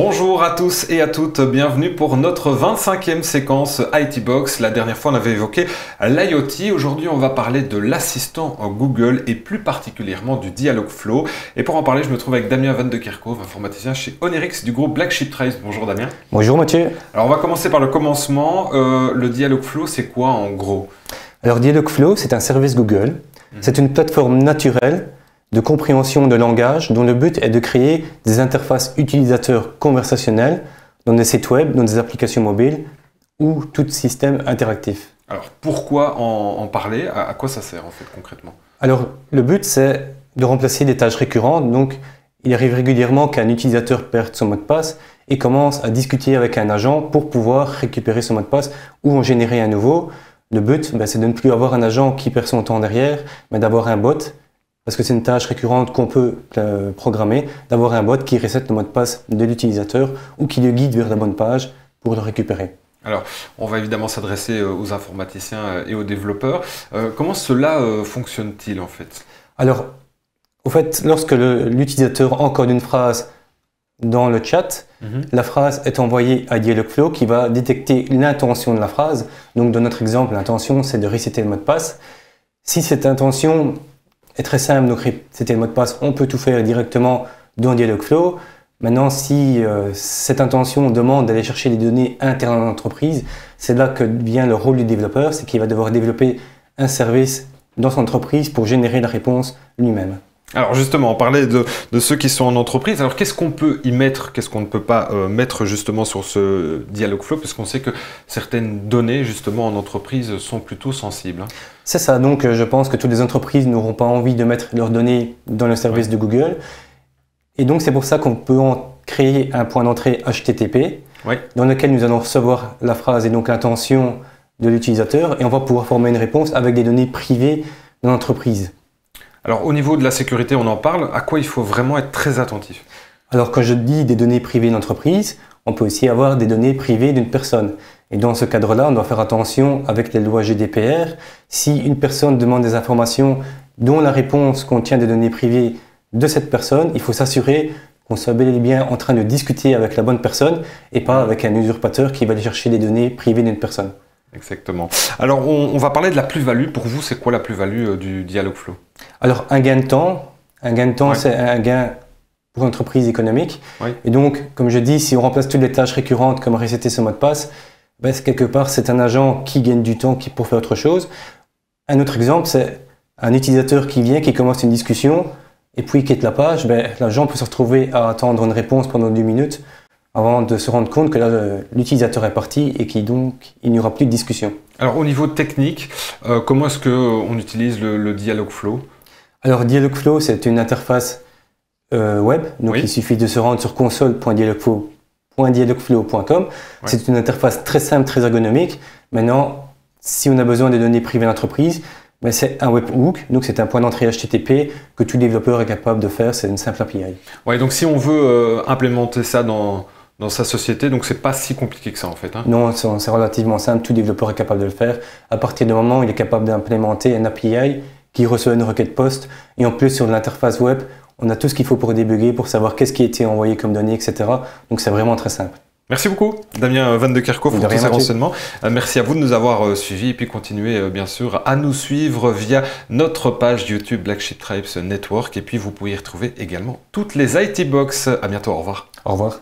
Bonjour à tous et à toutes, bienvenue pour notre 25e séquence IT Box. La dernière fois on avait évoqué l'IoT, aujourd'hui on va parler de l'assistant Google et plus particulièrement du Dialogflow. Et pour en parler je me trouve avec Damien Van de Kerkhove, informaticien chez Onerix du groupe Black Sheep Trace. Bonjour Damien. Bonjour Mathieu. Alors on va commencer par le commencement, le Dialogflow c'est quoi en gros? Alors Dialogflow c'est un service Google, c'est une plateforme naturelle de compréhension de langage dont le but est de créer des interfaces utilisateurs conversationnelles dans des sites web, dans des applications mobiles ou tout système interactif. Alors pourquoi en parler? À quoi ça sert en fait concrètement? Alors le but c'est de remplacer des tâches récurrentes, donc il arrive régulièrement qu'un utilisateur perde son mot de passe et commence à discuter avec un agent pour pouvoir récupérer son mot de passe ou en générer un nouveau. Le but c'est de ne plus avoir un agent qui perd son temps derrière, mais d'avoir un bot. Parce que c'est une tâche récurrente qu'on peut programmer, d'avoir un bot qui reset le mot de passe de l'utilisateur ou qui le guide vers la bonne page pour le récupérer. Alors, on va évidemment s'adresser aux informaticiens et aux développeurs. Comment cela fonctionne-t-il en fait? Alors, au fait, lorsque l'utilisateur encode une phrase dans le chat, la phrase est envoyée à Dialogflow qui va détecter l'intention de la phrase. Donc, dans notre exemple, l'intention, c'est de resetter le mot de passe. Si cette intention est très simple, donc resetter le mot de passe, on peut tout faire directement dans Dialogflow. Maintenant, si cette intention demande d'aller chercher des données internes à l'entreprise, c'est là que vient le rôle du développeur, c'est qu'il va devoir développer un service dans son entreprise pour générer la réponse lui-même. Alors justement, on parlait de ceux qui sont en entreprise. Alors qu'est-ce qu'on peut y mettre, qu'est-ce qu'on ne peut pas mettre justement sur ce Dialogflow, puisqu'on sait que certaines données justement en entreprise sont plutôt sensibles. C'est ça, donc je pense que toutes les entreprises n'auront pas envie de mettre leurs données dans le service de Google. Et donc c'est pour ça qu'on peut en créer un point d'entrée HTTP dans lequel nous allons recevoir la phrase et donc l'intention de l'utilisateur et on va pouvoir former une réponse avec des données privées de l'entreprise. Alors au niveau de la sécurité, on en parle, à quoi il faut vraiment être très attentif? Alors quand je dis des données privées d'entreprise, on peut aussi avoir des données privées d'une personne. Et dans ce cadre-là, on doit faire attention avec les lois GDPR. Si une personne demande des informations dont la réponse contient des données privées de cette personne, il faut s'assurer qu'on soit bel et bien en train de discuter avec la bonne personne et pas avec un usurpateur qui va aller chercher des données privées d'une personne. Exactement. Alors on va parler de la plus-value. Pour vous, c'est quoi la plus-value du Dialogflow? Alors un gain de temps, c'est un gain pour l'entreprise économique. Et donc, comme je dis, si on remplace toutes les tâches récurrentes comme resetter ce mot de passe, quelque part c'est un agent qui gagne du temps pour faire autre chose. Un autre exemple, c'est un utilisateur qui vient, qui commence une discussion et puis il quitte la page. L'agent peut se retrouver à attendre une réponse pendant 2 minutes avant de se rendre compte que l'utilisateur est parti et qu'il n'y aura plus de discussion. Alors au niveau technique, comment est-ce qu'on utilise le Dialogflow? Alors Dialogflow c'est une interface web, donc il suffit de se rendre sur console.dialogflow.com. C'est une interface très simple, très ergonomique. Maintenant, si on a besoin de données privées d'entreprise, c'est un webhook, donc c'est un point d'entrée HTTP que tout développeur est capable de faire, c'est une simple API. Ouais, donc si on veut implémenter ça dans sa société, donc c'est pas si compliqué que ça en fait. Non, c'est relativement simple, tout développeur est capable de le faire. À partir du moment où il est capable d'implémenter un API qui reçoit une requête POST, et en plus sur l'interface web, on a tout ce qu'il faut pour débugger, pour savoir qu'est-ce qui a été envoyé comme données, etc. Donc c'est vraiment très simple. Merci beaucoup Damien Van de Kerkhove pour tous ces renseignements. Merci à vous de nous avoir suivis et puis continuez bien sûr à nous suivre via notre page YouTube Black Sheep Trace Network et puis vous pouvez y retrouver également toutes les IT Box. À bientôt, au revoir. Au revoir.